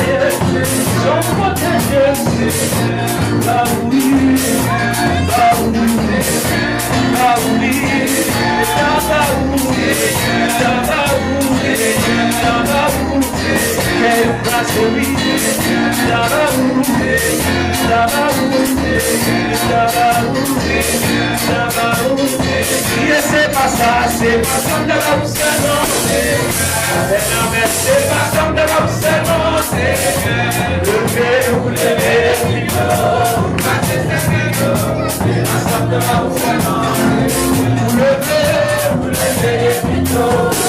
Yeah. c'est pas comme de l'observant, c'est pas comme de l'observant, levez-vous, levez-vous, passez cette vidéo, c'est pas comme de l'observant, levez-vous, levez-vous,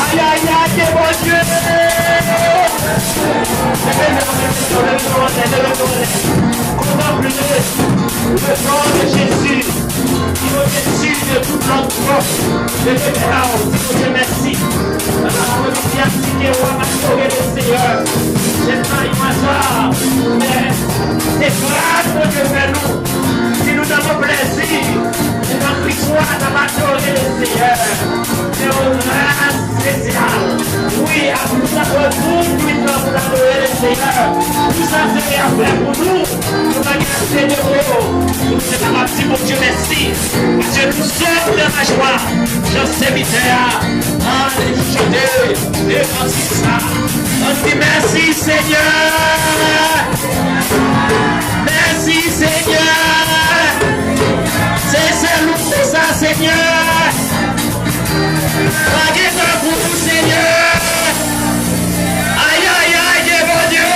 Aïe aïe aïe, mon Dieu! Contemplez le nom de Jésus, qui vous détruit de toute notre force, de l'Éternel, Dieu merci. Merci que vous avez sauvé le Seigneur. C'est pas une hasard, mais c'est grâce que Dieu fait nous, qui nous avons plaisir, et notre victoire d'avoir adoré le Seigneur. C'est une grâce spéciale. Oui, à nous avons tout le temps pour adorer le Seigneur. Tout ça, c'est à faire pour nous. Nous allons grâcer de vous. Nous sommes partis pour Dieu merci. Dieu nous sauve de la joie. Je sais misère. Alléluia. Et voici ça. On dit merci Seigneur. Merci Seigneur. C'est nous pour ça Seigneur. Pas de pour vous Seigneur. Aïe aïe aïe mon Dieu.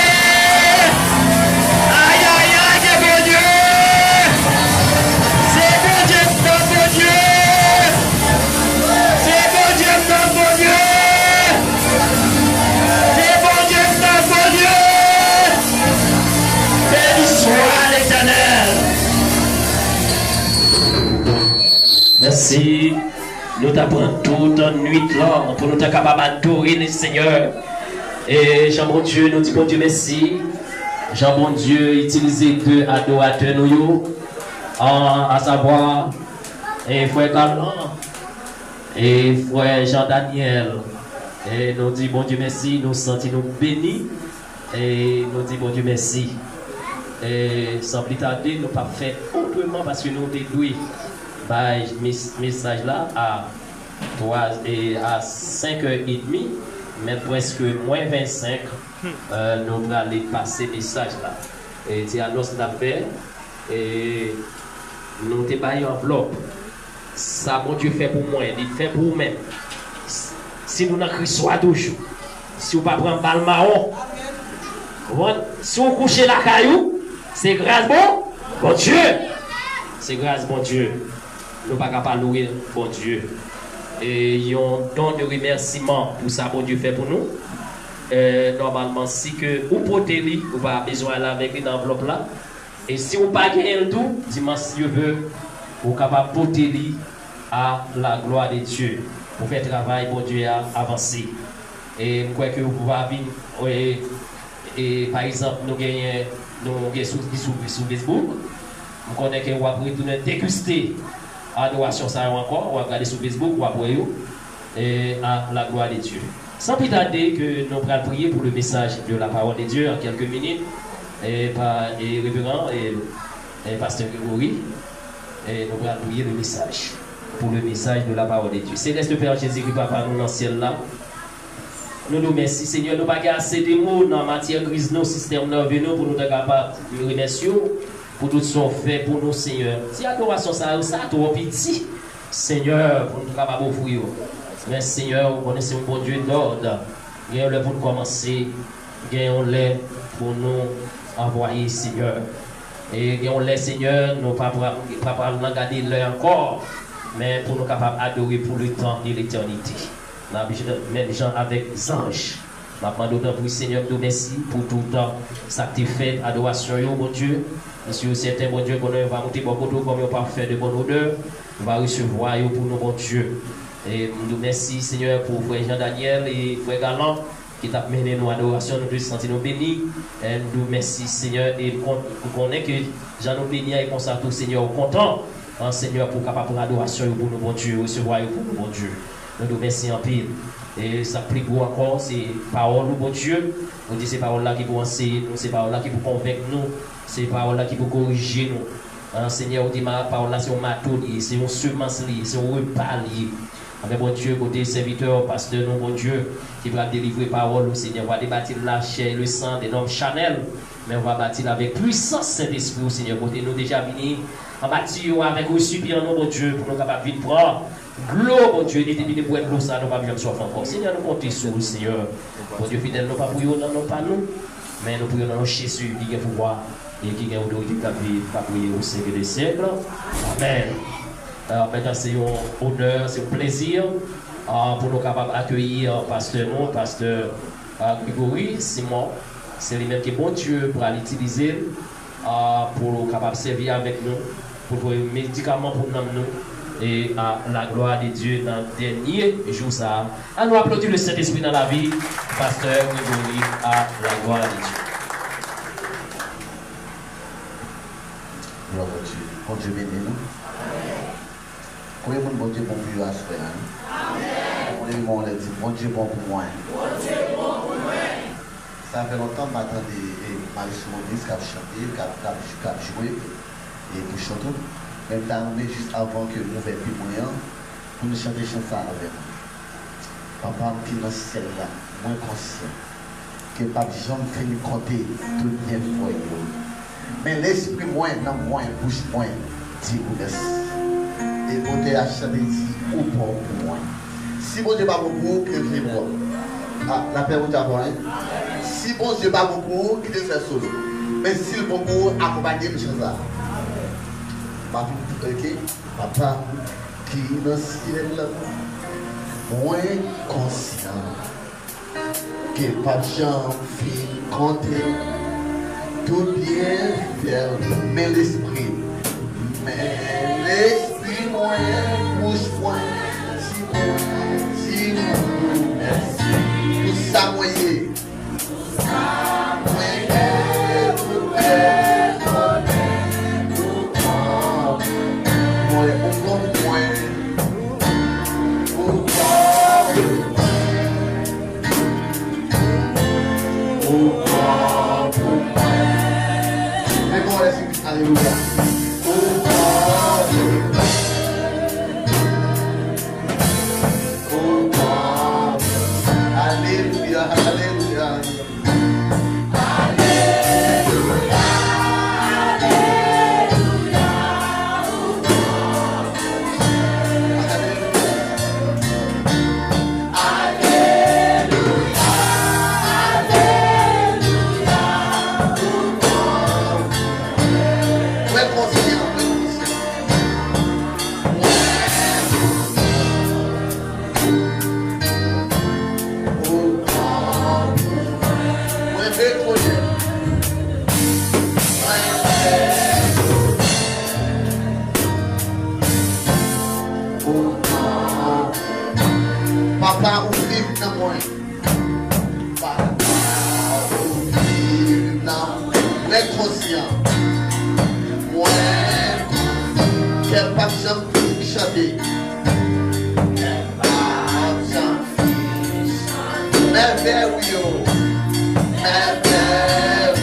Aïe aïe aïe mon Dieu. C'est bon Dieu ton bon Dieu. C'est bon Dieu ton bon Dieu. C'est bon Dieu ton bon Dieu. Béni soit l'Éternel. Merci. Nous t'apprenons toute nuit là pour nous être capables d'adorer le Seigneur. Et Jean bon Dieu, nous disons bon Dieu merci. Jean bon Dieu, utilisez deux adorateurs nous, à savoir frère Galant et frère Jean-Daniel. Et nous disons bon Dieu merci, nous sentons nous bénis. Et nous disons bon Dieu merci. Et sans plus tarder, nous ne pas fait autrement parce que nous déduisons message là à 5h30, mais presque moins 25, nous allons aller passer message là. Et c'est annonce d'affaires et nous t'ai pas une enveloppe. Ça, mon Dieu fait pour moi, il fait pour vous-même. Si nous n'avons Christ soit toujours, si vous ne prenez pas le marron, si vous couchez la caillou, c'est grâce bon Dieu. C'est grâce bon Dieu. Nous ne pouvons pas louer bon Dieu. Et il y a un don de remerciement pour ça, bon Dieu fait pour nous. Normalement, si que vous portez lui, vous n'avez pas besoin d'aller avec une enveloppe là. Et si vous n'avez pas gagné tout, dimanche, si vous veut, vous êtes capable de porter lui à la gloire de Dieu. Pour faire travail, bon Dieu a avancé. Et je crois que vous pouvez venir. Et par exemple, nous gagnons sur Facebook. Nous connaissons que vous pouvez retourner déguster adoration ça encore. On va regarder sur Facebook, on va voir et à la gloire de Dieu. Sans plus tarder que nous allons prier pour le message de la parole de Dieu en quelques minutes. Et révérend et pasteur Grégory. Et nous allons prier le message. Pour le message de la parole de Dieu. Céleste Père Jésus-Christ, Papa, nous dans le ciel là. Nous nous remercions, Seigneur, nous n'avons pas assez de mots dans la matière grise, nos systèmes nerveux, pour nous être capables de remercier pour tout ce qu'on fait pour nous, Seigneur. Si l'adoration, ça trop petit, Seigneur, pour nous être capables d'offrir. Mais Seigneur, vous connaissez un bon Dieu d'ordre. Gagnons-le pour nous commencer. Gagnons-le pour nous envoyer, Seigneur. Et gagnons-le, Seigneur, nous ne pouvons pas regarder l'heure encore. Mais pour nous capables d'adorer pour le temps et l'éternité. Nous avons même des gens avec les anges. Nous avons d'autant pour le Seigneur, nous merci pour tout le temps. Ça que tu fais, adoration, bon Dieu. Monsieur, certain bon Dieu, qu'on va monter beaucoup d'eau, comme on va faire de bonne odeur. On va recevoir pour nous, bon Dieu. Et nous merci, Seigneur, pour frère Jean-Daniel et frère Galant qui t'a mené nos adorations, nous devons sentir nous bénis. Et nous merci, Seigneur, et nous connaissons que Jean nous bénis et qu'on s'en Seigneur, content. Seigneur, pour capable l'adoration pour nous, bon Dieu, recevoir pour nous, bon Dieu. Nous nous remercions en pile. Et ça prie pour encore ces paroles, bon Dieu. Nous disons ces paroles-là qui vont enseigner nous, ces paroles-là qui vont convaincre nous, ces paroles-là qui vont corriger nous. Seigneur, on dit ma parole-là, c'est un matou, c'est un semence, c'est un repas lié. Avec bon Dieu, côté serviteur, pasteur, nous, bon Dieu, qui va délivrer parole au Seigneur. On va débattre la chair et le sang des noms Chanel, mais on va bâtir avec puissance Saint-Esprit au Seigneur. Côté nous déjà venus en bâtir avec reçu bien nous, bon Dieu, pour nous capables de prendre. Gloire, bon Dieu, il était pour être l'eau, ça, nous ne pouvons pas soif encore. Seigneur, nous comptons sur le Seigneur. Bon Dieu fidèle, nous ne pouvons pas prier, pas nous, mais nous prions dans Jésus qui a pouvoir et qui a autorité de prier au siècle des siècles. Amen. Alors maintenant, c'est un honneur, c'est un plaisir pour nous capables d'accueillir pasteur Grégory Simon. C'est lui-même qui est bon Dieu pour l'utiliser pour nous capables de servir avec nous, pour trouver un médicament pour nous. Et à la gloire de Dieu dans le dernier jour ça. Allons applaudir le Saint-Esprit dans la vie, pasteur Grégory, à la gloire de Dieu. Gloire à Dieu. Bon Dieu béni nous. Combien de bon Dieu bon pour vous à ce faire? Amen. On dit bon Dieu bon pour moi. Bon Dieu bon pour moi. Ça fait longtemps que j'attendais Marie-Simone qui a chanté, qui a joué et pour chanter. Même temps, juste avant que nous fassions plus moyen, pour nous chanter chanson avec nous. Papa, qui dans celle-là, moins conscient, que Papa Jean fait nous compter tout bien fait. Mais l'esprit moins, non moins, bouche moins, dit vous merci. Et vous avez chanté dit, ou pas pour moi. Si bon Dieu pas beaucoup, que je vois. Ah, la paix vous a si bon Dieu pas beaucoup, qu'il fait solo. Mais si le beaucoup, accompagnez le chanson. Papa qui dans le ciel, moins conscient que pas Jean fit compter tout bien faire, mais l'esprit moins bouge point, si Alléluia, alléluia. Papa, ouvre dans moi. Papa, ouvre dans moi. Conscient. Moi, quel pas de chanter. Quel pas de chanter. Merveilleux. Merveilleux.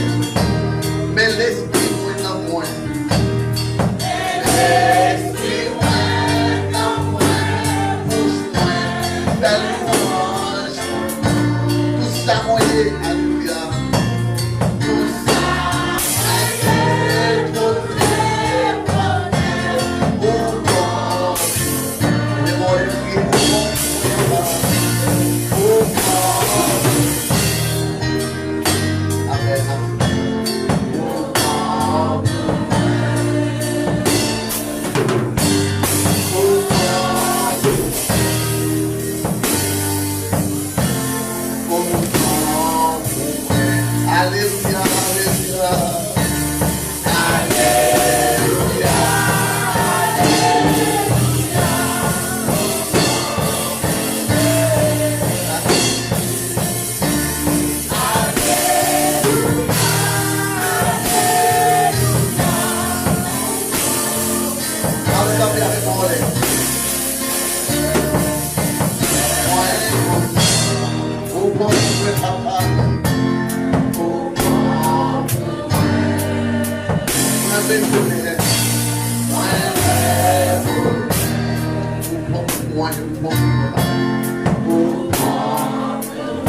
Mais l'esprit est dans moi. L'esprit est dans moi. Pousse-moi. Belle louange. Tout ça, moi, alléluia.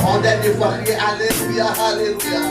En dernière fois, alléluia, alléluia.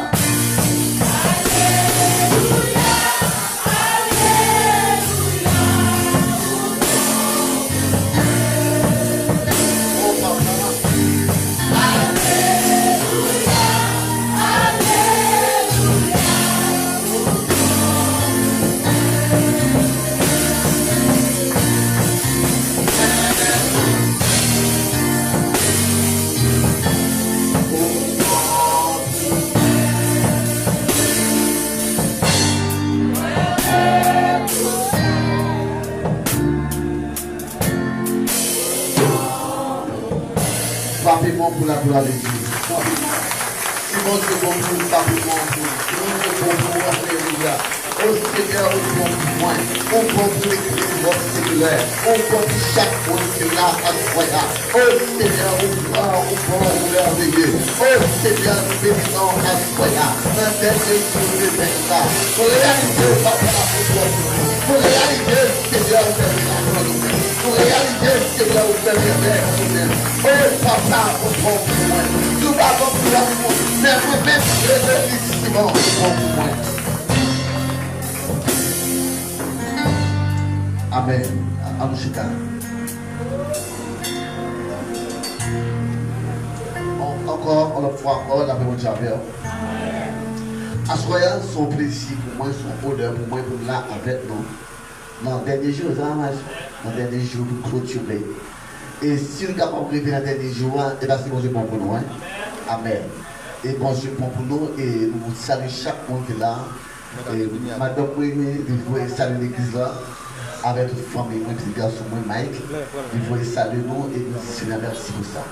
Frappez-moi pour la gloire de Dieu. Si mon Dieu bon pour nous, frappez-moi pour nous. Si mon Dieu bon pour nous, alléluia. Oh Seigneur, au bon pour moi. Au bon pour l'église, votre séculaire. Au bon pour chaque monde qui est là à soi. Oh Seigneur, au bon, au merveilleux. Oh Seigneur, nous bénissons à soi. Un dernier jour de là. Pour réaliser, papa, pour réaliser, Seigneur, vous avez la gloire. Pour réaliser, Seigneur, vous avez la gloire. Oh papa, au bon pour moi. Nous avons pour l'amour. Mais vous-même, je veux ici, au bon pour moi. Amen. Amushika. Encore, on le fois encore, la même Javel. Assoya, son plaisir pour moi, son honneur pour moi, pour là avec nous. Dans le dernier jour, dans le dernier jour, pour clôturer. Et si nous avons prévu dans le dernier jour, et bien c'est bon Dieu bon pour nous. Amen. Et bon Dieu bon pour nous, et nous saluons chaque monde qui est là. Et madame, vous saluer l'église là. Avec toute famille, moi, petit garçon, moi, Mike, il faut saluer nous et nous dire merci pour ça.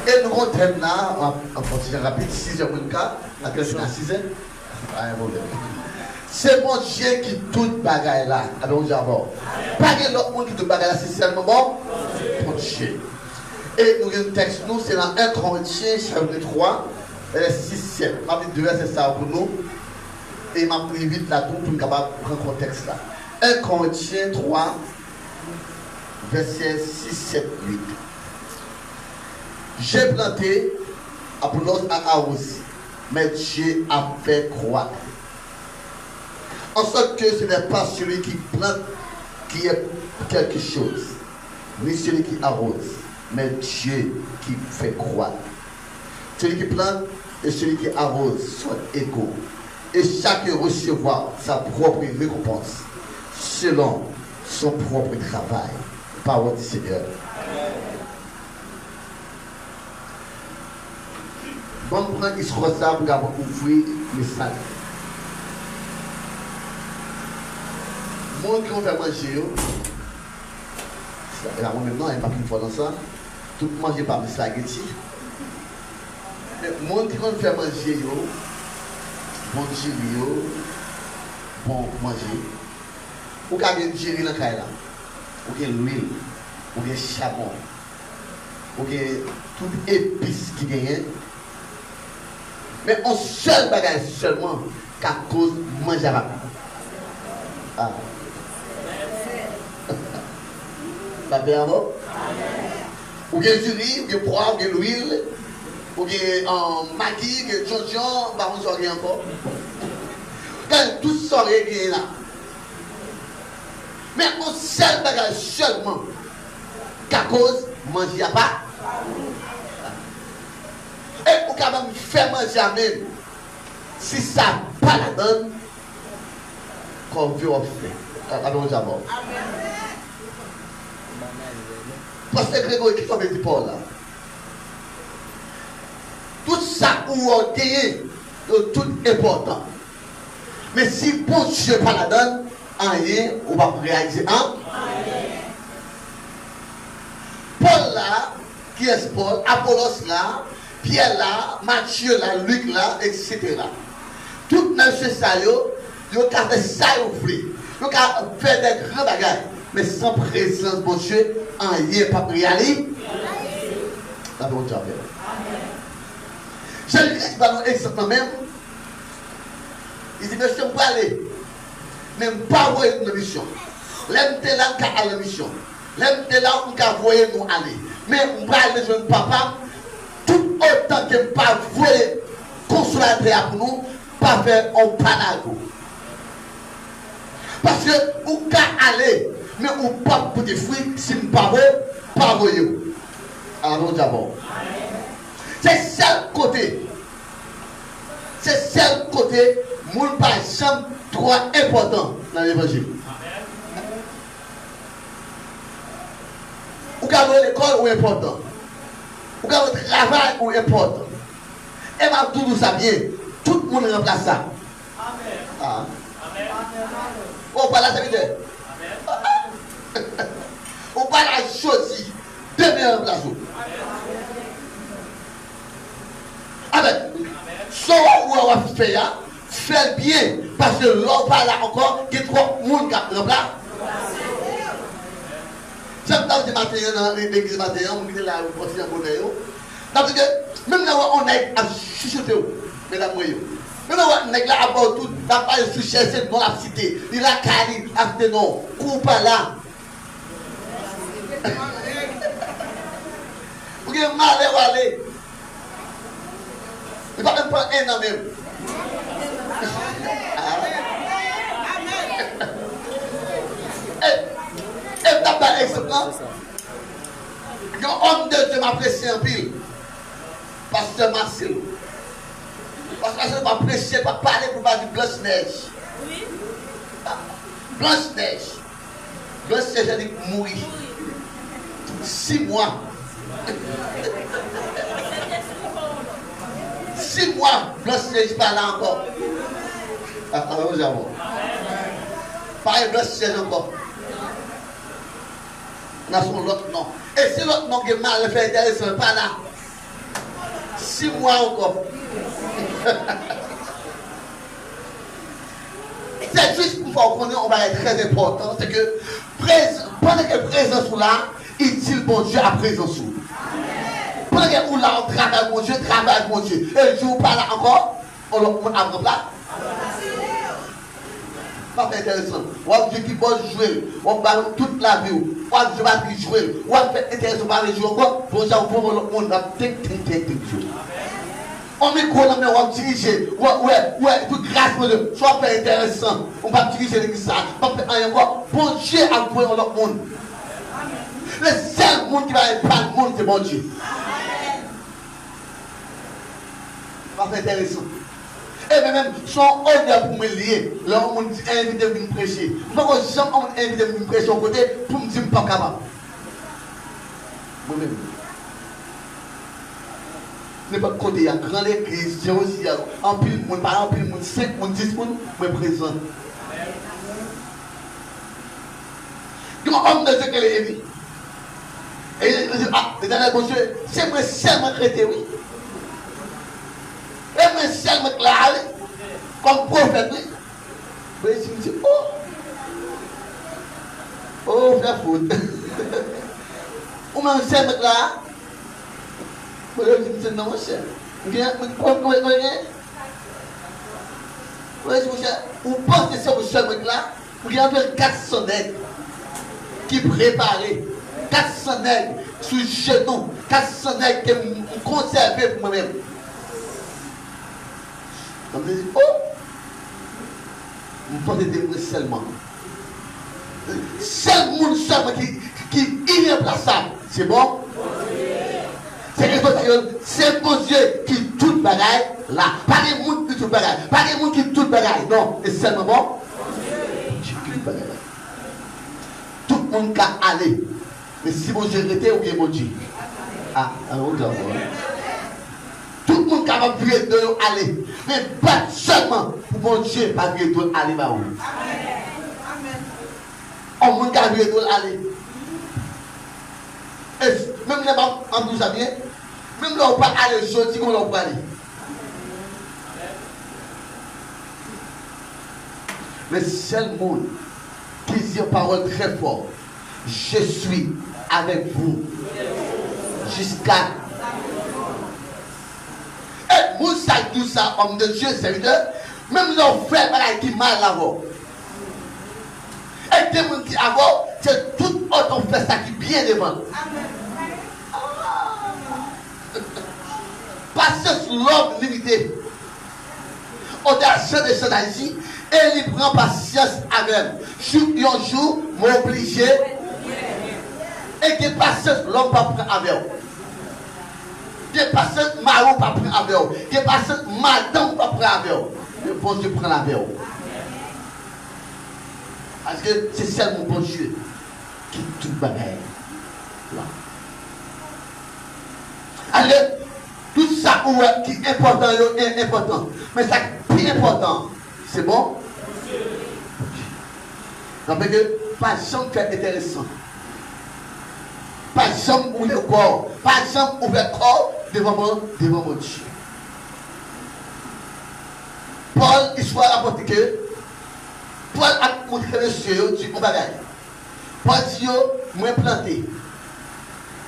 Et nous comptons là, en continuant rapide, 6h24, à quelle heure 6h? C'est mon Dieu qui tout bagaille là. Alors on dit d'abord, pas que l'autre monde qui tout bagaille là, c'est seulement mon Dieu. Et nous avons un texte, nous, c'est dans 1 Corinthiens, chapitre 3, verset 6, 7. Ma vie de verset ça pour nous. Et m'a pris vite là tout pour capable prendre le contexte là. 1 Corinthiens 3, versets 6, 7, 8. J'ai planté, Apollos a arrosé, mais Dieu a fait croître. En sorte que ce n'est pas celui qui plante qui est quelque chose, ni celui qui arrose, mais Dieu qui fait croître. Celui qui plante et celui qui arrose sont égaux. Et chacun recevra sa propre récompense selon son propre travail. Parole du Seigneur. Bon, on prend l'histoire ça pour ouvrir le sac. Moi qui on fait manger, moi maintenant, il n'y a pas qu'une fois dans ça, tout le monde mange pas de spaghetti. Mais moi qui on fait manger, bon diri, bon manger, ou quand il y a diri dans la caille là, ou qu'il y a l'huile, ou qu'il y a charbon, ou qu'il y a toute épice qui gagne. Mais on seul bagage seulement qu'à cause de manger à ah. Ça fait avant? Ou bien du riz, ou bien poivre, ou bien l'huile, ou bien maggi, ou bien jonjon, par contre, ça rien encore. Quand tout ça est là. Mais on seul bagage seulement qu'à cause de manger à pas. Et pour quand même faire manger à même, si ça pas la donne, qu'on veut offrir. Amen. Parce que Grégory qui tombe du port là. Tout ça où on gagne, tout important. Mais si bon Dieu pas la donne, rien, on va réaliser un. Paul là, qui est Paul, Apollos là, Pierre là, Matthieu là, Luc là, etc. Tout dans ce ça, ils ont fait ça, ils ont fait des grands bagages. Mais sans présence de Dieu, rien pas réalisé. La bonne job. Jésus-Christ va nous exactement même. Il dit, monsieur, on peut aller. Même pas voir une mission. L'aime là, on peut aller à la mission. L'aime là, on peut voir nous aller. Mais on peut aller jeune papa. Tout autant que pas voir consolateur pour nous, pas faire un panago. Parce que on peut aller. Mais on ne peut pas pour des fruits si nous ne pouvons pas voyer. Alors d'abord. C'est seul côté. C'est seul côté. Mon pas jamais trop important dans l'évangile. Ou quand l'école ou important. Ou quand le travail ou important. Et ma tout ça bien. Tout le monde remplace ça. Amen. Ah. Amen. On parle à ça vite. On va la choisir de meilleurs places. Amen. Ce qu'on va faire, fait bien. Parce que l'on va là encore, il y a trop de monde qui remplace. J'aime tant que matin, dans l'église matin, on dit là, on continue à bonheur. Parce que même là, on est à chuchoter, mesdames et messieurs. Même là, on est là à bord tout, t'as pas de soucis, c'est dans la cité. Il a calé, a fait non, coupe là. Vous avez mal à aller. Il va même pas un an même. Et d'abord, exemple, il y a un homme de Dieu m'a pressé en pile. Pasteur Marcel. Parce que je m'a pressé pour parler pour parler de Blanche-Neige. Blanche-Neige. Blanche-Neige, elle dit mourir. 6 mois. 6 mois, Blanche-Neige pas là encore. Alors, nous avons. Pareil, Blanche-Neige encore. Nous avons l'autre nom. Et si l'autre nom qui est mal fait intéressant, pas là. 6 mois encore. C'est juste pour voir qu'on va être très important. C'est que pendant que présence là, il dit bon Dieu à présence. Pendant que là, on travaille mon Dieu, travaille mon Dieu. Et le jour pas là encore, on a là. Pas intéressant. Ou Dieu qui va jouer. On va toute la vie. Ou Dieu va jouer. Ou va faire intéressant par les jours encore. Pour ça, pour le monde, on met quoi dans on va diriger. Ouais, pour grâce pour Dieu. Soit faire intéressant. On va diriger l'église. On va faire rien encore. Bon Dieu a pris dans le monde. Le seul monde qui va être pas le monde, c'est bon Dieu. Ça va faire intéressant. Et même son honneur pour me lier, là on m'a invité à venir prêcher. Je ne vais jamais inviter à venir prêcher au côté pour me dire que je ne suis pas capable. Moi-même. N'importe côté, il y a grand église, j'ai aussi en pile, pas en pile, 5, 10 personnes, je suis présent. Donc, homme de ce qu'elle est émis. Et il dit, ah, les derniers bonjour, c'est moi seulement chrétien, oui. Et moi seulement clair, comme prophète, oui. Mais je me dis, oh, frère faute. Ou même seulement là. Je me dis, non, mon cher. Vous pensez que c'est vous seul là? Vous avez 400 nègres qui préparaient. 400 nègres sous le genou. 400 nègres qui me conservaient pour moi-même. Donc je dis, oh! Vous pensez que c'est seulement. Seul monde seulement qui est irréplaçable. C'est bon? C'est bon Dieu qui tout bagaille là. Pas des gens qui tout bagaille. Pas des gens qui tout bagaille. Non, c'est seulement bon. Dieu qui tout bagaille. Tout le monde qui a allé. Mais si bon Dieu était ou bien bon Dieu. Ah, alors on tout le monde qui a pu être de aller. Mais pas seulement pour bon Dieu pas pu être aller. Amen. On monde qui a pu être aller. Et même là-bas, en tout ça bien. Même là, on ne peut pas aller jeudi, on ne peut pas aller. Le seul monde qui dit une parole très forte, je suis avec vous jusqu'à. Et vous savez tout ça, homme de Dieu, serviteur, même là, on fait pareil qui mal avant. Et des gens qui avant, c'est tout autre fait ça qui bien devant. Patience, l'homme limité. On a acheté des choses ici et il prend patience avec. Un jour, m'obligé. Et que patience, l'homme pas prendre avec. Que patience, marron pas prendre avec. Que patience, madame pas prendre avec. Le bon Dieu prend avec. Parce que c'est seulement bon Dieu qui tout bagaille. Là. Alors, tout ça qui est important, est important. Mais ça qui est important, c'est bon? Donc, pas jamais faire intéressant. Pas jamais ouvrir le corps. Pas jamais ouvrir le corps devant mon Dieu. Paul, il soit rapporté que Paul a montré le ciel du bagage. Paul dit, moi planté.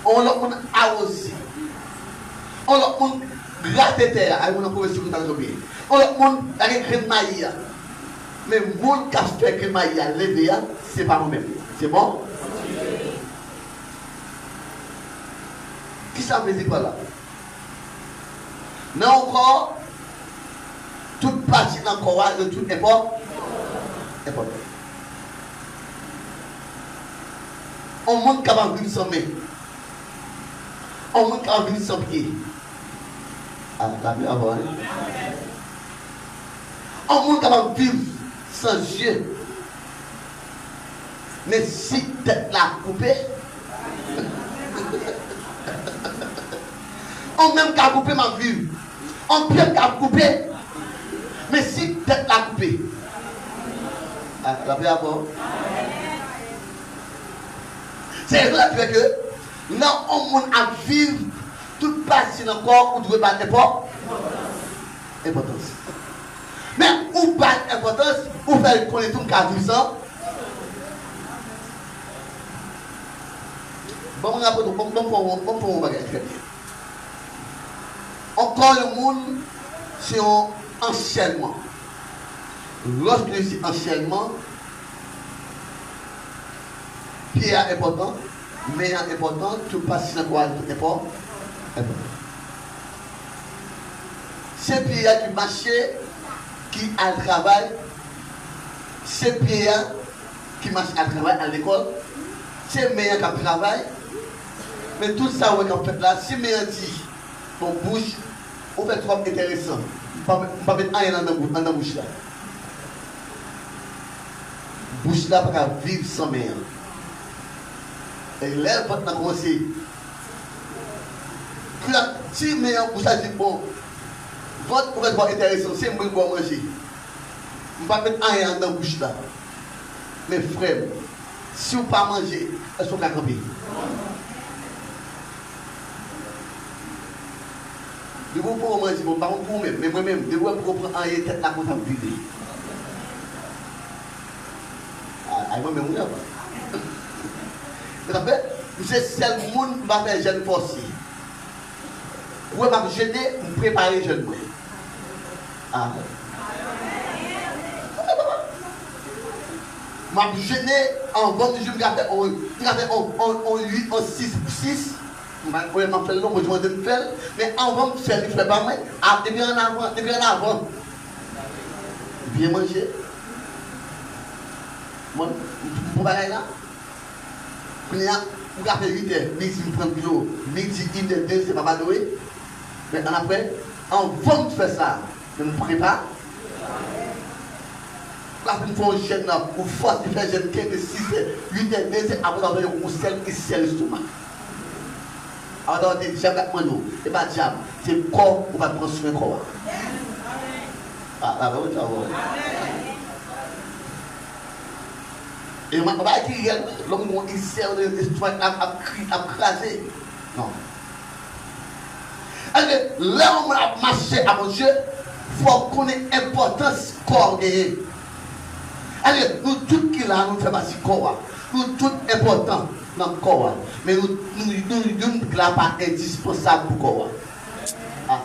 On l'a arrosé. On l'a gratté terre. On l'a professeur dans le pays. On l'a écrit maïa. Mais mon qui a fait que maïa levé, c'est pas moi-même. C'est bon? Qui ça veut dire par là? Non encore, toute partie dans le corps de toute époque. On monte capable de vivre sans main. On monte capable de vivre sans pied. Ah, la vie avant. On monte capable de vivre sans yeux. Mais si tête là coupée, on même qu'à couper ma vie. On peut qu'à couper. Mais si tête là coupée. Ah, la vie avant. C'est vrai que non, on monde à vivre toute partie dans le corps où tu veux pas d'importance. Mais où pas d'importance, où faire connaître tout le cas vivre ça. Bon, on a pas de bon bagage. Encore le monde, c'est un enchaînement. lorsque je dis anciennement, Pierre est important, mais important, tout passe dans quoi tout est important. C'est Pierre qui marchait, qui a le travail, c'est Pierre qui marche à travail à l'école, c'est meilleur qui travaille, mais tout ça qu'on fait là, si meilleur dit, ton bouche, on fait trop intéressant. On ne peut pas mettre rien dans la bouche là. Bouche là, pas vivre sans meilleur. Et là, on va commencer. Si meilleur bouche là dit bon, votre on va intéressant, c'est moi qui vais manger. On ne peut pas mettre rien dans la bouche là. Mes frères, si vous ne pas manger, est-ce qu'on va camper? De vous pour manger, bon, par contre pour vous-même, mais moi-même, de vous pour prendre un tête là pour ça vider. Ah, moi-même, on n'a pas. Mais en fait, c'est seul monde qui va faire jeune forcé. Vous m'avez jeûné, vous préparez jeune. Ah. Je jeûné en bon jour, je en 8, en 6, 6. Je vais faire le nom, je vais me faire. Mais avant, je ne fais pas moi. Depuis en avant. Bien manger. Moi, pour parler là. Vous avez fait 8 heures, midi, vous prenez l'eau. Midi, 1 heure, 2, c'est pas mal. Mais après, avant de faire ça, je me prépare. Là, vous faites un jeûne, vous forcez de faire un jeûne 6 heures, 8 heures, 2 heures, après d'avoir un sel qui scelle l'estomac. Alors, d'avoir des diables avec moi, et pas diable, c'est le corps qui va construire le corps. Ah, là, vous savez. Et on va dire, l'homme il sert de l'estomac à craser. Non. Alors, là, on va marcher à mon Dieu, il faut qu'on ait l'importance corps gagné. Allez, nous tous qui là, nous faisons partie du corps. Nous tous importants dans le corps. Mais nous ne sommes pas indispensables pour le corps. Ah.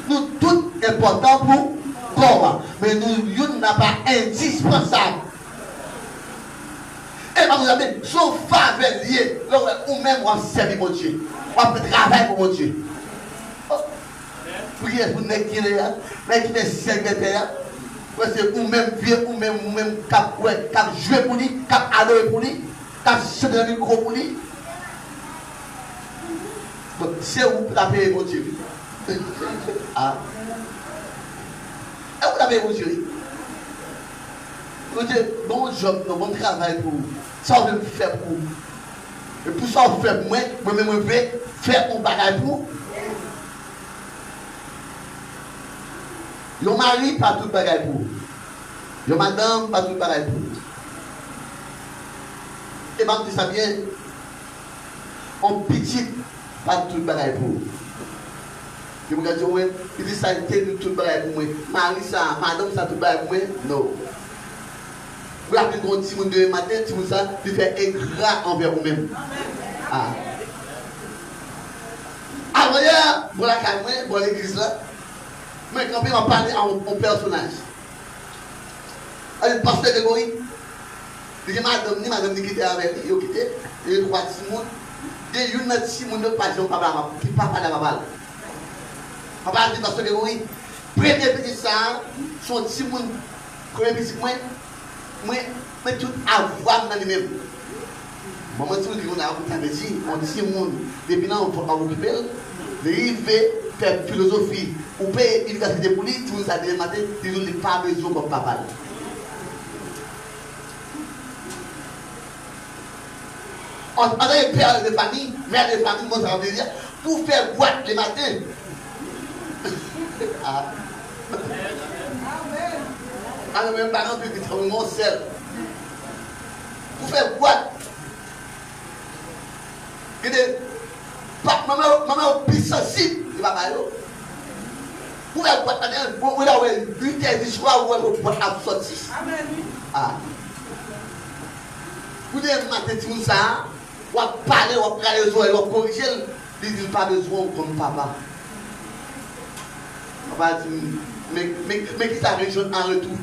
Nous tous importants pour le corps. Mais nous ne sommes pas indispensables. Et vous avez son faveur lié. Ou même on servi mon Dieu. On peut travailler pour mon Dieu. Priez pour nous qui est secrétaire. Parce que ou-même vieux, ou-même cap jouer pour lui, cap adorer pour lui, cap chanter le micro pour lui. Donc, c'est où vous avez mon Dieu. Ah. Et vous avez mon Dieu. Mon Dieu, bon job, bon travail pour vous. Ça, on veut faire pour vous. Et pour ça, on fait pour moi, moi-même, je veux faire un bagage pour vous. Yon mari, pas tout bagage pour. Yon madame, pas tout bagage pour. Et je dis ça bien. On petit, pas tout bagage pour. Je me dis, ouais, il dit ça, c'est tout bagage pour moi. Mari, ça, madame, ça, tout bagage pour moi. Non. Vous avez un petit monde de matin, tout ça, il fait ingrat envers vous-même. Ah. Avant hier, vous la calmez, vous l'église là. Mais quand on va parler à un personnage, le pasteur Grégory, il dit madame qui était avec lui, il a quitté, il y a 3 petits monde, il y a une petite monde qui ne parle pas de la balle. Papa dit pasteur Grégory, premier petit ça, son petit monde, premier petit moi, tout avoir dans lui-même. Maman dit qu'on a dit, on dit monde, depuis là on va occuper, il fait faire philosophie, ou payer l'université pour lui, tout ça dès le matin, il n'a pas besoin comme papa. En tant que père de famille, mère de famille, moi ça veut dire, pour faire boîte le matin. Ah. Alors mes parents peuvent dire mon sel. Pour faire boîte. Maman au plus sensible, il va pas aller. Pour faire boîte matin, vous avez 8 heures du soir, vous avez boîte à sortir. Ah. Vous devez mater tout ça, vous parler, vous parler, vous corriger, il dit pas besoin comme papa. Papa dit, Mais qui ça région en retour?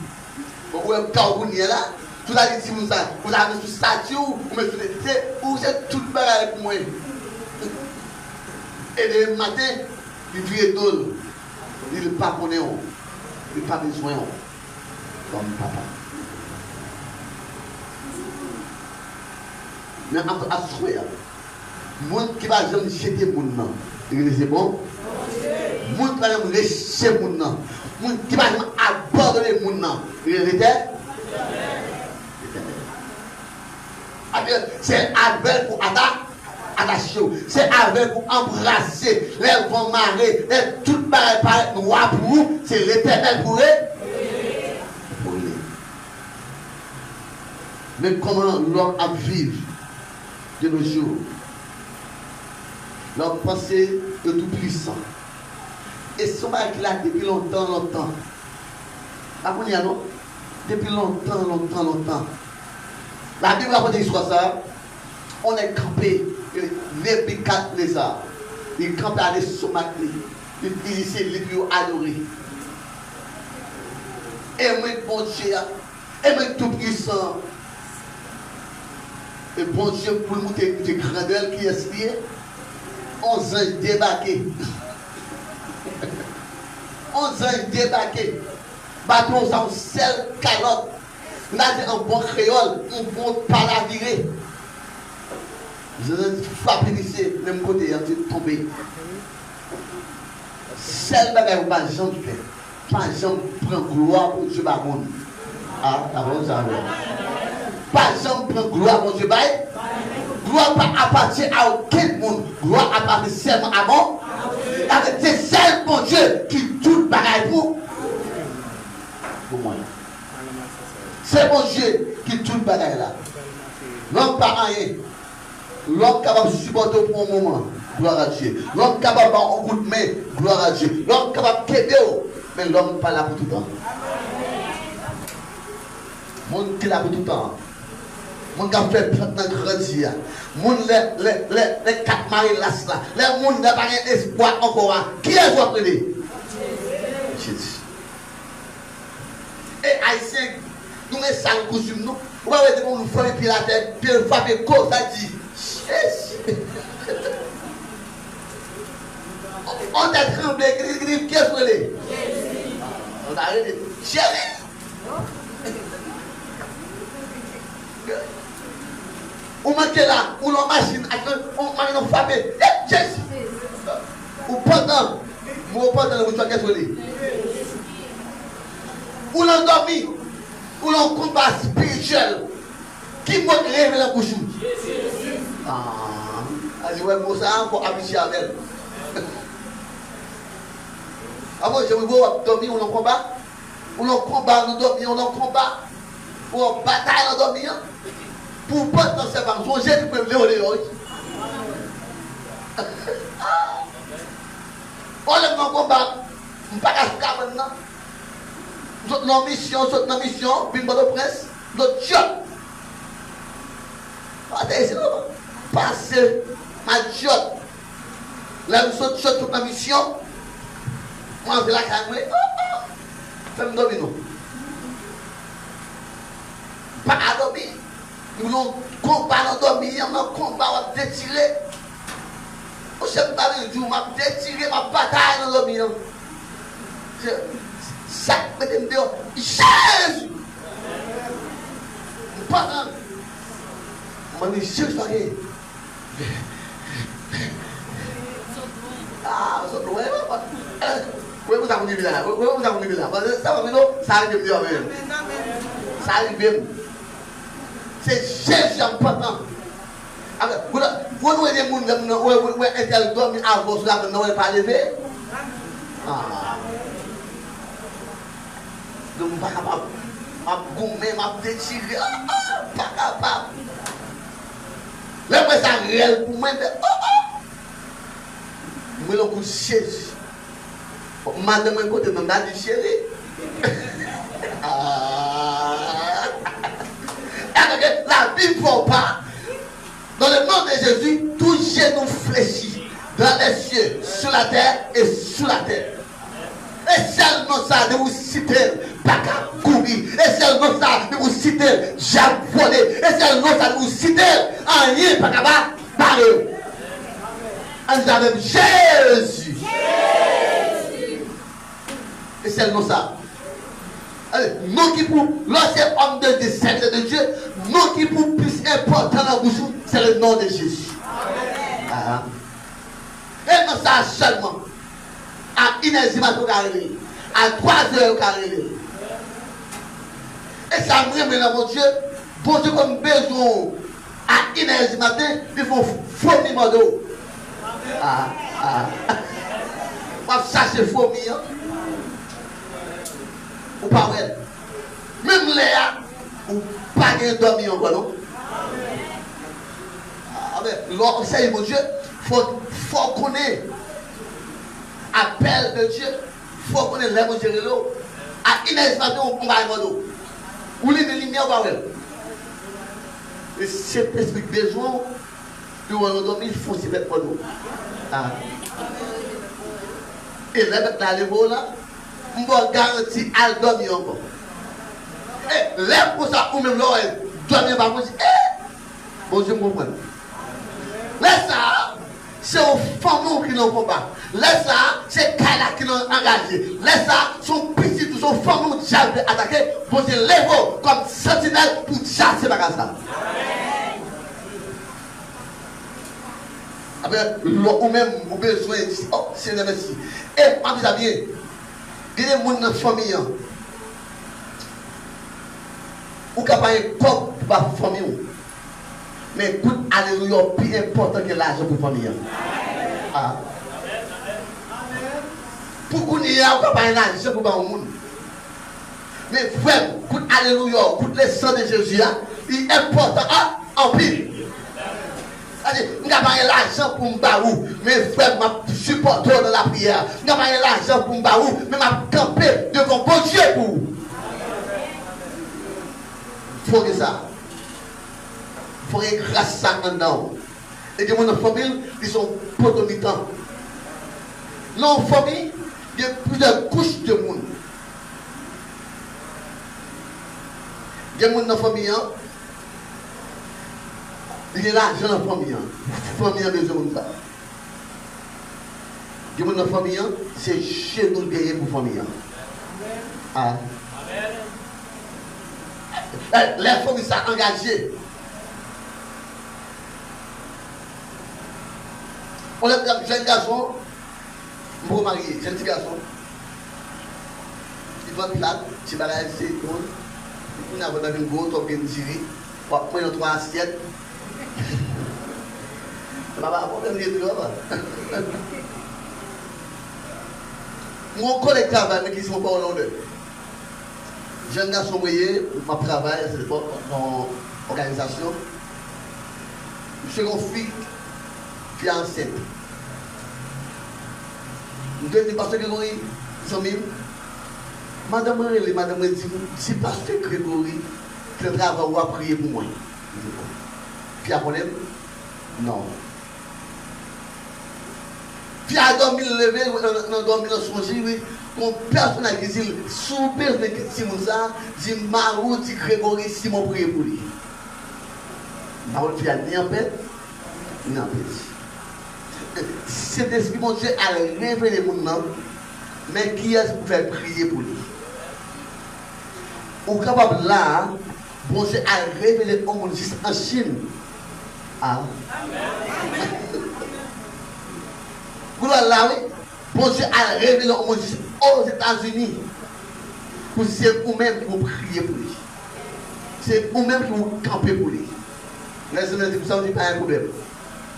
Vous avez un là, tout a dit si vous avez une statue, ou c'est tout le bagage pour moi. Et le matin, il dit d'eau, il ne pas connaît, il n'a pas besoin comme papa. Mais à ce moment, le monde qui va jamais jeter le monde, c'est bon? Le monde qui va jamais jeter le monde, le monde qui va jamais aborder le monde, c'est avec pour attacher, c'est avec pour embrasser, les vents marrer, tout le monde paraît noir pour vous, c'est l'éternel pour eux. Mais comment l'homme a vécu de nos jours? L'homme pensait de tout puissant. Et son mari qui l'a depuis longtemps. Pas qu'on y a non? Depuis longtemps. La Bible raconte l'histoire ça. On est campé, les 4 lézards. Ils campent à l'estomac. Ils essaient de les adorer. Et moi, bon Dieu, et moi, tout puissant. Et bon Dieu, pour le monter de grandeur qui est lié, 11 ans débarqués. 11 ans débarqués. Bateau sans sel, calotte. On a dit un bon créole, un bon palaviré. Je frappé ici, même côté, on est tombé. Sel bagage, pas jamais fait. Pas jamais prendre gloire pour Dieu baron. Ah, d'abord ça va. Pas jamais prendre gloire pour Dieu baron. Gloire pas appartient à aucun monde. Gloire appartient seulement à moi. C'est seul bon Dieu qui tout bagaille pour moi. C'est bon Dieu qui tout bagaille là. L'homme pas rien. L'homme capable de supporter pour un moment, gloire à Dieu. L'homme capable de faire un coup de main, gloire à Dieu. L'homme capable de quitter, mais l'homme pas là pour tout le temps. Monde qui est là pour tout le temps. Monde qui a fait plein de grandir. Monde les 4 maris là, les monde n'a pas d'espoir encore. Qui est votre aider? Jésus. Et Haïtien, nous mettons ça en costume, nous. Vous voyez que nous faisons puis la tête, puis le frappe cause, ça dit. On a tremblé, qui est brûlé? On a arrêté. Chérie! Ou manquez là, ou l'on machine, on m'a frappé. Ou pendant, vous qu'est-ce que ou l'on dormi, ou l'on combat spirituel. Qui m'a rêvé la bouche? Ah, je vais vous ça encore habitué avec elle. Avant, je vais vous dormir, ou l'on combat, nous dormir, on combat, pour bataille, on dormir. Pour pas dans ces vacances, j'ai dit que je vais aller. On est dans le combat, je ne vais pas casser maintenant. Nous sommes dans la mission, puis nous sommes dans presse, notre job. Passer ma job. Là, nous sommes toute la mission. Moi, je vais la calmer. Fais-moi dormir. Pas à dormir. Nous allons combattre dans dormir, nous allons combattre, détirer. Au chef de jour, je vais détirer ma bataille dans dormir. Ça me dit, Jésus! Pendant. Je me dis, Jésus, ah, vous avez là. Ça arrive bien. Ça arrive bien. C'est Jésus important. Vous voyez les gens qui ont dormi avant, vous n'avez pas levé. Donc, je ne suis pas capable. Je ne suis pas déchiré. Pas capable. Là, moi, ça réel pour moi. Je me coup Jésus. Madame, je côté, je me dis chérie. La Bible ne faut pas. Dans le nom de Jésus, tout genou fléchit dans les cieux, sur la terre et sous la terre. Et seulement ça, de vous citer, Baka Koubi. Et seulement ça, de vous citer, Jacques Volé. Et seulement ça, de vous citer, Annie Pakaba Baré. En avec Jésus. Et seulement ça. Nous qui pour l'ancien homme de disciple de Dieu, nous qui pour plus important dans la bouche, c'est le nom de Jésus. Et non ça seulement. À 1h carré, à 3h carré. Et ça me remet dans mon Dieu, bon Dieu comme besoin à 1h du matin, il faut fourmiller d'eau. On va chercher fourmiller. Ou pas vrai. Même Léa, ou pas de dormir encore, non? Lorsqu'on sait mon Dieu, il faut connaître appel de Dieu, il faut connaître les Dieu de l'eau. À Inès matin, on va aller l'eau. Ou les lumières, on va voir. Et c'est esprit besoin de dormir, il faut s'y mettre pour l'eau. Et là, dans les mots là, on va garantir à dormir encore. Et là, pour ça, ou même là, dormir par moi, bon Dieu me comprend. Laisse ça, c'est aux femmes qui n'en font pas. Laisse ça, c'est Kala qui n'ont engagé. Laisse ça, son petit, tout son femmes qui ont attaqué, pour se lever comme sentinelle pour chasser la casa. Après, ou même, vous avez besoin de dire, oh, c'est le merci. Et, vous avez bien, il y a des gens dans la famille, ou qui n'ont pas un corps pour la famille. Mais écoute, alléluia, plus important que l'argent pour la famille. Pourquoi il y a pas un argent pour le monde? Mais frère, écoute, alléluia, écoute le sang de Jésus, il est important en pile. Je n'ai pas l'argent pour me barou, mais frère, je suis supporteur de la prière. Je n'ai pas l'argent pour me barou, mais je camper devant bon Dieu pour. Il faut que ça. Il faut que grâce ça en dedans. Et que mon famille, ils sont potomitants. Dans la famille, il y a plusieurs couches de monde. Il y a des gens dans la famille, il y a l'argent dans la famille. La famille a besoin de ça. Il y a des gens dans la famille, c'est chez nous gagner pour la famille. Les familles sont engagées. On a un jeune garçon, je me marié, jeune petit garçon. Il va plat, il va la LC, il a une grosse organisée, il va prendre 3 assiettes. Je ne vais pas problème de tout. Mon collègue travaille, mais qui ne sont pas au nom d'eux. Jeune garçon, moyen, je travaille à cette époque dans l'organisation. Je suis une fille qui est enceinte. Je dis, pasteur Grégory, madame me dit, si pasteur Grégory, le travail va prier pour moi. Puis après, non. Puis à dormir levé, dans dormir dans son lit, mon personnage qui dit, souper de Simon ça, dit Marou, dit Grégory, Simon prier pour lui. Marou, puis ni en paix, ni en paix. Cet esprit, mon Dieu, a révélé mon nom, mais qui est-ce pour faire prier pour lui? Au capable là, bon Dieu a révélé au monde juste en Chine. Là, oui, bon Dieu a révélé au monde juste aux États-Unis. Pour c'est vous-même qui vous priez pour lui. C'est vous-même qui vous campez pour lui. Les gens disent, ça ne dit pas un problème.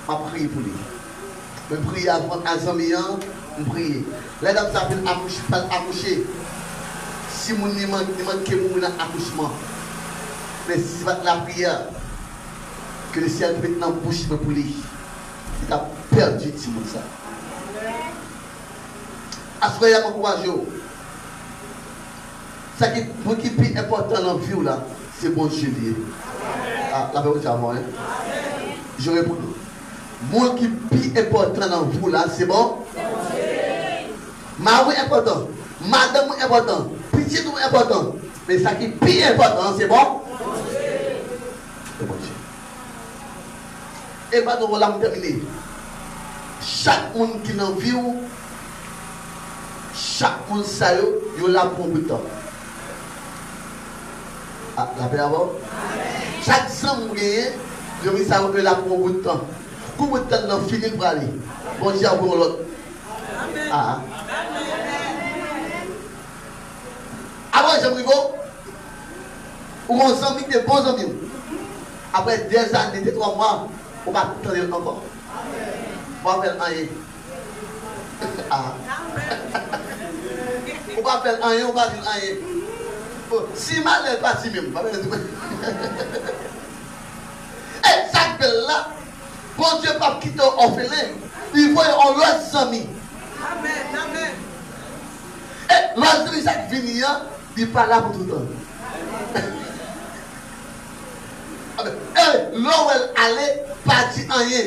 Je prie pour lui. Je prie avant un zamian, je prie. Les dames s'appellent accoucher. Si mon n'y manque mon accouchement, mais si c'est la prière, que le ciel peut dans la bouche pour lui, il a perdu tout ça. Assoyez mon courage. Ce qui est plus important dans la vie, c'est bon Dieu. La vérité à moi. Je réponds. Moi qui est plus important dans vous là, c'est bon? Ma oui important. madame est important, petit est important, mais ça qui est plus important, c'est bon? C'est bon Dieu. Et pas de rôle à terminer. Chaque monde qui n'en vit, chaque monde ça yo là pour beaucoup de temps. Ah, la paix avant? Chaque somme gagné, je me ça là pour beaucoup de temps. Combien de temps nous finit pour aller? Bon Dieu pour l'autre. Ah. Avant j'aimerais vous, ou on amis de bons amis. Après 2 années, 3 mois, on va attendre encore. On va faire rien. Ah. On va faire rien, on va dire rien. Si mal n'est pas si même. Et chaque belle là, bon Dieu pas quitter orphelin. Il faut en l'autre amis. Amen, amen. Et l'autre ami chaque venir, il pas là pour tout le temps. Et là où elle allait, pas dit rien.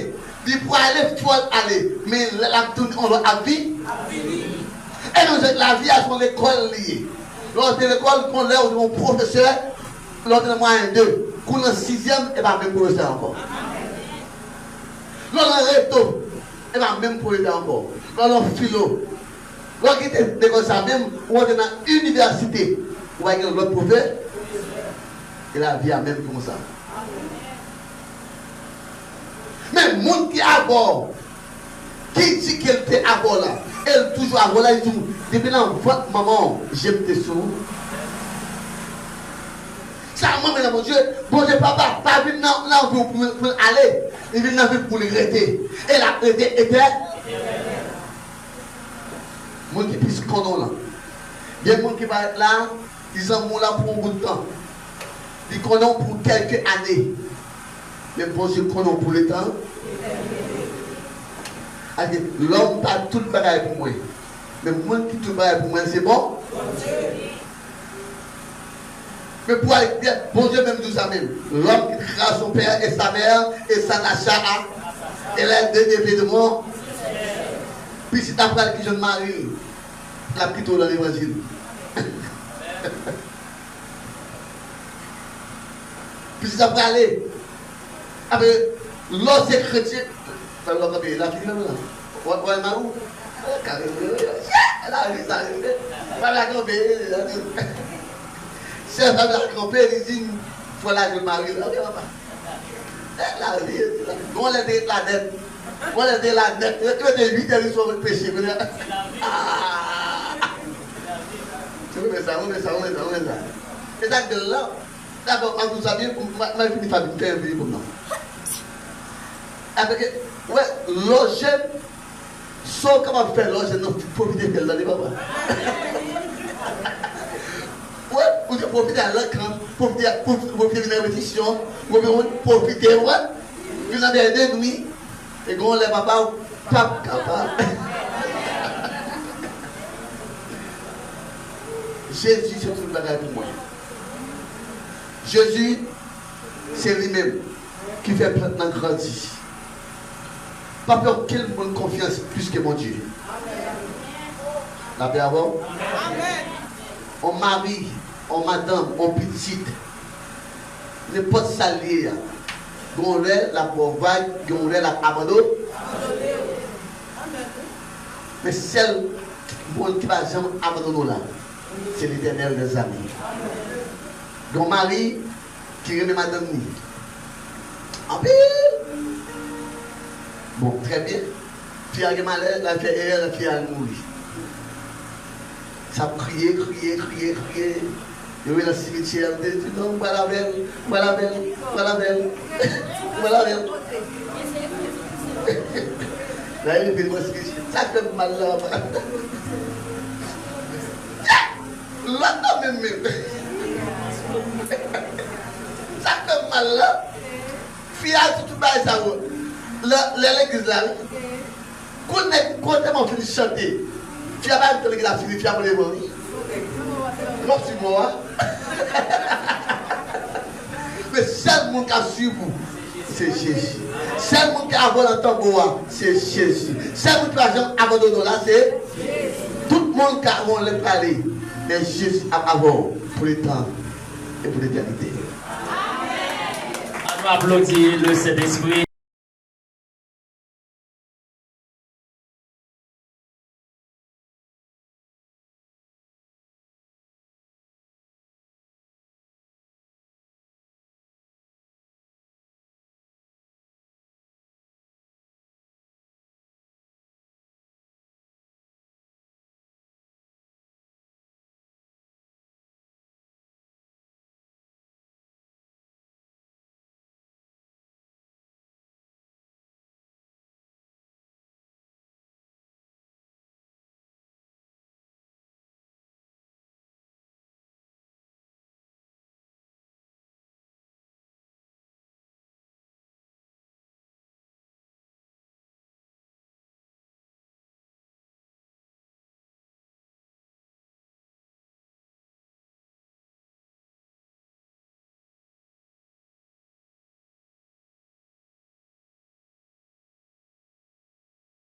Il pour aller, faut aller. Mais la tourne, on doit vie. Et nous, la vie à son école liée. Lors de l'école, qu'on est mon professeur, lors de moyen 2, qu'on est en 6e, et va même professeur encore. Lors de recto, et va même professeur encore. Lors de philo, lors de l'école, ça même, on est dans l'université, on va avoir l'autre professeur, et la vie a même comme ça. Mais le monde qui est à bord, qui dit qu'elle était à bord là, elle toujours à bord là, il dit, depuis là, votre maman, j'aime tes sous. Ça, moi, mon Dieu, bon Dieu, papa, pas venir là pour aller, il vient là pour le regretter. Et la regretter était. Moi qui puisse connaître là. Il y a des gens qui vont être là, ils sont là pour un bout de temps. Ils connaissent pour quelques années. Mais bon Dieu connaît pour le temps. L'homme a tout le bagage pour moi. Mais moi qui tout le bagage pour moi, c'est bon? Mais pour aller bien, bon Dieu même dit ça même. L'homme qui crase son père et sa mère et sa nacha et l'aide de moi. Puis si tu as pas qui je me marie, la petite dans l'évangile. Puis si tu as pas aller, avec l'autre chrétien, la fille là, ouais, Marou, elle a dit ça, pas la grand-père, c'est la grand-père, il dit, il faut la je marie, la vie, on l'a dit la dette, on l'a dit la dette, tu as dit 8 ans, ils sont péchés, tu veux ça, on met ça, et ça, de là, d'abord, quand vous savez, ma fille famille, fait un vie pour moi. Avec, ouais, loger, sans comment faire loger, non, profiter de l'année, papa. Ouais, vous profitez à l'écran, profitez de la répétition, profitez, ouais, vous avez des nuits, et quand les papas, pas capable. Jésus, c'est tout le bagage pour moi. Jésus, c'est lui-même qui fait maintenant grandir. Pas peur qu'il me confiance plus que mon Dieu. La paix avant. On mari, on madame, on petite. N'importe salier. On est la pauvre, on est la abandon. Mais celle qui va jamais abandonner là, c'est l'Éternel des amis. Mon mari qui remet madame ni. En pile. Bon, très bien. Puis elle a malheur, la fille a mouru. Ça criait. Il y avait le cimetière, il dit non, voilà belle. Là, il fait moi ça fait mal là. Là, même. Ça fait mal là. Fille a tout bas ça. L'église là, quand on finit de chanter, tu as pas de la fille, tu as pas les mots. Non, c'est moi. Mais seul monde qui a su vous, c'est Jésus. Seul monde qui a volé un tambour, c'est Jésus. Seul monde qui a abandonné là, c'est tout le monde qui a le parler, mais Jésus a avoir pour le temps et pour l'éternité. On va applaudir le Saint-Esprit.